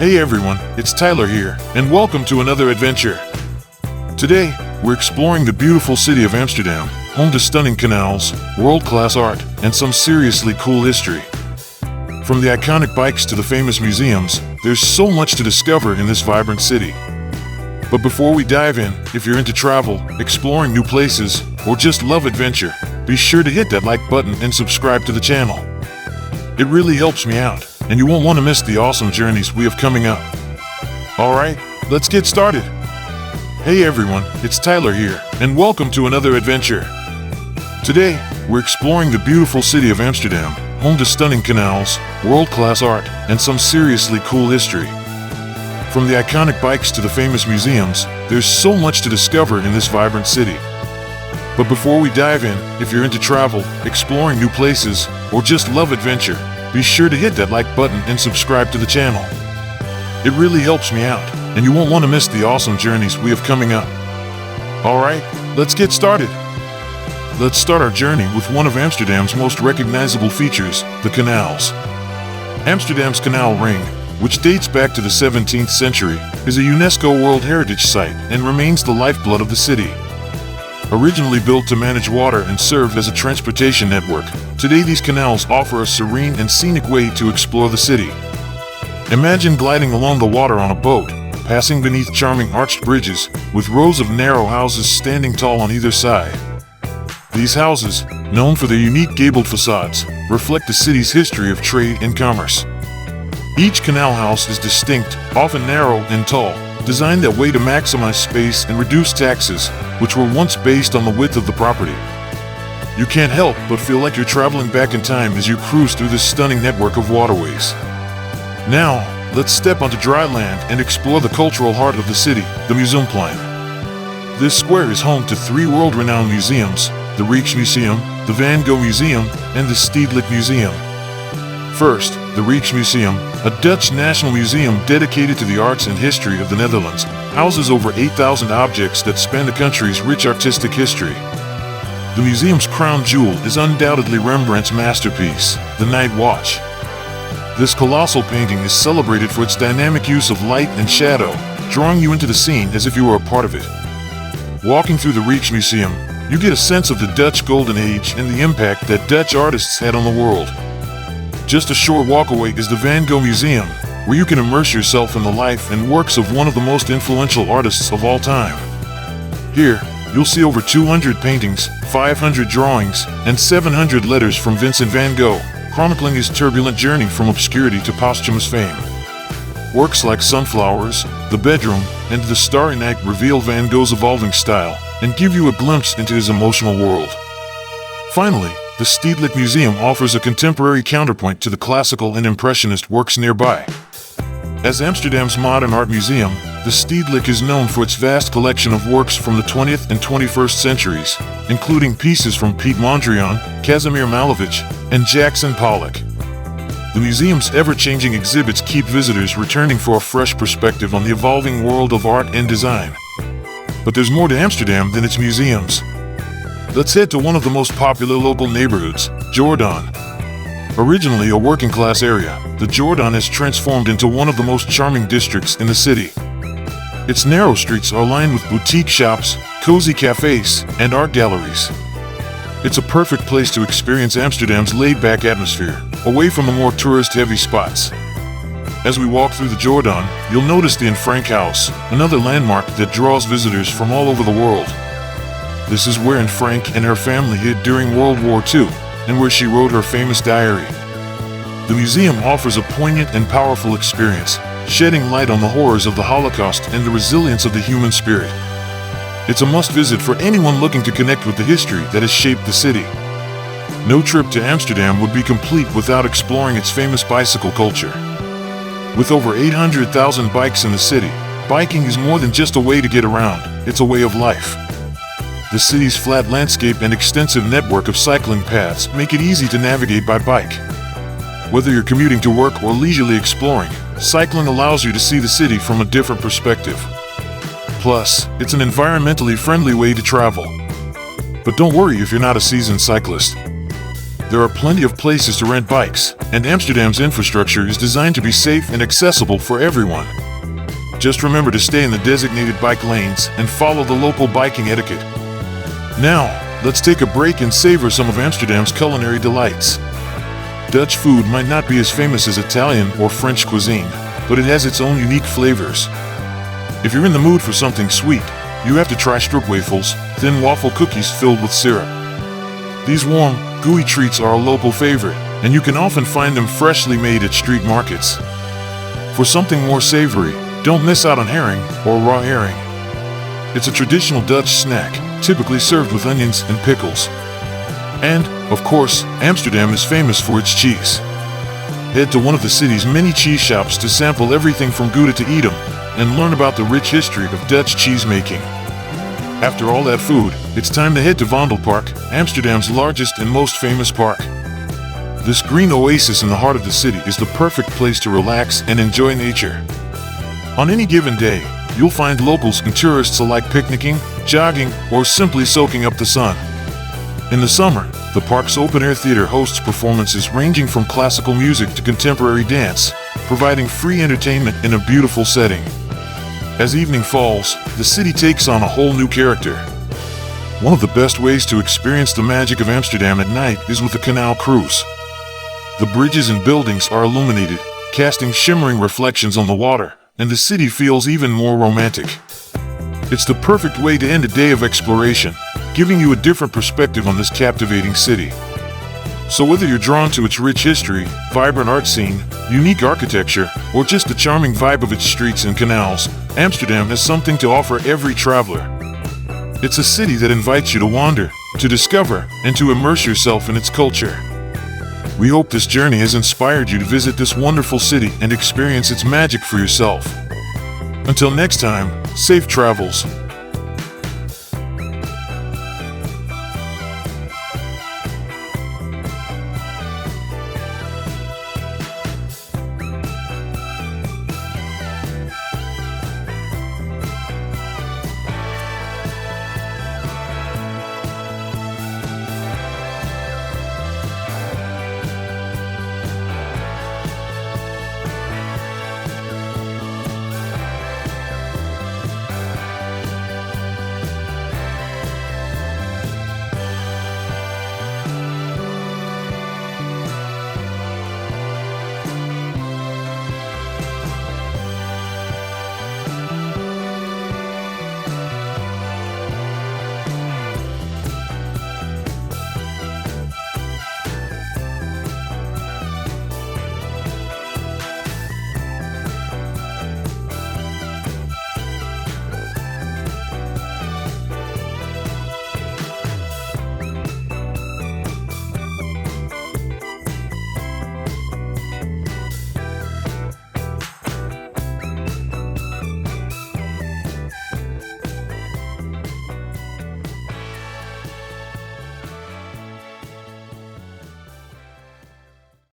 Hey everyone, it's Tyler here, and welcome to another adventure. Today, we're exploring the beautiful city of Amsterdam, home to stunning canals, world-class art, and some seriously cool history. From the iconic bikes to the famous museums, there's so much to discover in this vibrant city. But before we dive in, if you're into travel, exploring new places, or just love adventure, be sure to hit that like button and subscribe to the channel. It really helps me out, and you won't want to miss the awesome journeys we have coming up. Alright, let's get started. Hey everyone, it's Tyler here, and welcome to another adventure. Today, we're exploring the beautiful city of Amsterdam, home to stunning canals, world-class art, and some seriously cool history. From the iconic bikes to the famous museums, there's so much to discover in this vibrant city. But before we dive in, if you're into travel, exploring new places, or just love adventure, be sure to hit that like button and subscribe to the channel. It really helps me out, and you won't want to miss the awesome journeys we have coming up. Alright, let's get started. Let's start our journey with one of Amsterdam's most recognizable features, the canals. Amsterdam's Canal Ring, which dates back to the 17th century, is a UNESCO World Heritage Site and remains the lifeblood of the city. Originally built to manage water and serve as a transportation network, today these canals offer a serene and scenic way to explore the city. Imagine gliding along the water on a boat, passing beneath charming arched bridges, with rows of narrow houses standing tall on either side. These houses, known for their unique gabled facades, reflect the city's history of trade and commerce. Each canal house is distinct, often narrow and tall, designed that way to maximize space and reduce taxes, which were once based on the width of the property. You can't help but feel like you're traveling back in time as you cruise through this stunning network of waterways. Now, let's step onto dry land and explore the cultural heart of the city, the Museumplein. This square is home to three world-renowned museums, the Rijksmuseum, the Van Gogh Museum, and the Stedelijk Museum. First, the Rijksmuseum, a Dutch national museum dedicated to the arts and history of the Netherlands, houses over 8,000 objects that span the country's rich artistic history. The museum's crown jewel is undoubtedly Rembrandt's masterpiece, The Night Watch. This colossal painting is celebrated for its dynamic use of light and shadow, drawing you into the scene as if you were a part of it. Walking through the Rijksmuseum, you get a sense of the Dutch Golden Age and the impact that Dutch artists had on the world. Just a short walk away is the Van Gogh Museum, where you can immerse yourself in the life and works of one of the most influential artists of all time. Here, you'll see over 200 paintings, 500 drawings, and 700 letters from Vincent van Gogh, chronicling his turbulent journey from obscurity to posthumous fame. Works like Sunflowers, The Bedroom, and The Starry Night reveal Van Gogh's evolving style and give you a glimpse into his emotional world. Finally, the Stedelijk Museum offers a contemporary counterpoint to the classical and impressionist works nearby. As Amsterdam's modern art museum, the Stedelijk is known for its vast collection of works from the 20th and 21st centuries, including pieces from Piet Mondrian, Kazimir Malevich, and Jackson Pollock. The museum's ever-changing exhibits keep visitors returning for a fresh perspective on the evolving world of art and design. But there's more to Amsterdam than its museums. Let's head to one of the most popular local neighborhoods, Jordaan. Originally a working-class area, the Jordaan has transformed into one of the most charming districts in the city. Its narrow streets are lined with boutique shops, cozy cafes, and art galleries. It's a perfect place to experience Amsterdam's laid-back atmosphere, away from the more tourist-heavy spots. As we walk through the Jordaan, you'll notice the Anne Frank House, another landmark that draws visitors from all over the world. This is where Anne Frank and her family hid during World War II, and where she wrote her famous diary. The museum offers a poignant and powerful experience, shedding light on the horrors of the Holocaust and the resilience of the human spirit. It's a must-visit for anyone looking to connect with the history that has shaped the city. No trip to Amsterdam would be complete without exploring its famous bicycle culture. With over 800,000 bikes in the city, biking is more than just a way to get around, it's a way of life. The city's flat landscape and extensive network of cycling paths make it easy to navigate by bike. Whether you're commuting to work or leisurely exploring, cycling allows you to see the city from a different perspective. Plus, it's an environmentally friendly way to travel. But don't worry if you're not a seasoned cyclist. there are plenty of places to rent bikes, and Amsterdam's infrastructure is designed to be safe and accessible for everyone. Just remember to stay in the designated bike lanes and follow the local biking etiquette. Now, let's take a break and savor some of Amsterdam's culinary delights. Dutch food might not be as famous as Italian or French cuisine, but it has its own unique flavors. If you're in the mood for something sweet, you have to try stroopwafels, thin waffle cookies filled with syrup. These warm, gooey treats are a local favorite, and you can often find them freshly made at street markets. For something more savory, don't miss out on herring or raw herring. It's a traditional Dutch snack, typically served with onions and pickles. And, of course, Amsterdam is famous for its cheese. Head to one of the city's many cheese shops to sample everything from Gouda to Edam, and learn about the rich history of Dutch cheese making. After all that food, it's time to head to Vondelpark, Amsterdam's largest and most famous park. This green oasis in the heart of the city is the perfect place to relax and enjoy nature. On any given day, you'll find locals and tourists alike picnicking, jogging, or simply soaking up the sun. In the summer, the park's open-air theater hosts performances ranging from classical music to contemporary dance, providing free entertainment in a beautiful setting. As evening falls, the city takes on a whole new character. One of the best ways to experience the magic of Amsterdam at night is with a canal cruise. The bridges and buildings are illuminated, casting shimmering reflections on the water, and the city feels even more romantic. It's the perfect way to end a day of exploration, giving you a different perspective on this captivating city. So whether you're drawn to its rich history, vibrant art scene, unique architecture, or just the charming vibe of its streets and canals, Amsterdam has something to offer every traveler. It's a city that invites you to wander, to discover, and to immerse yourself in its culture. We hope this journey has inspired you to visit this wonderful city and experience its magic for yourself. Until next time, safe travels.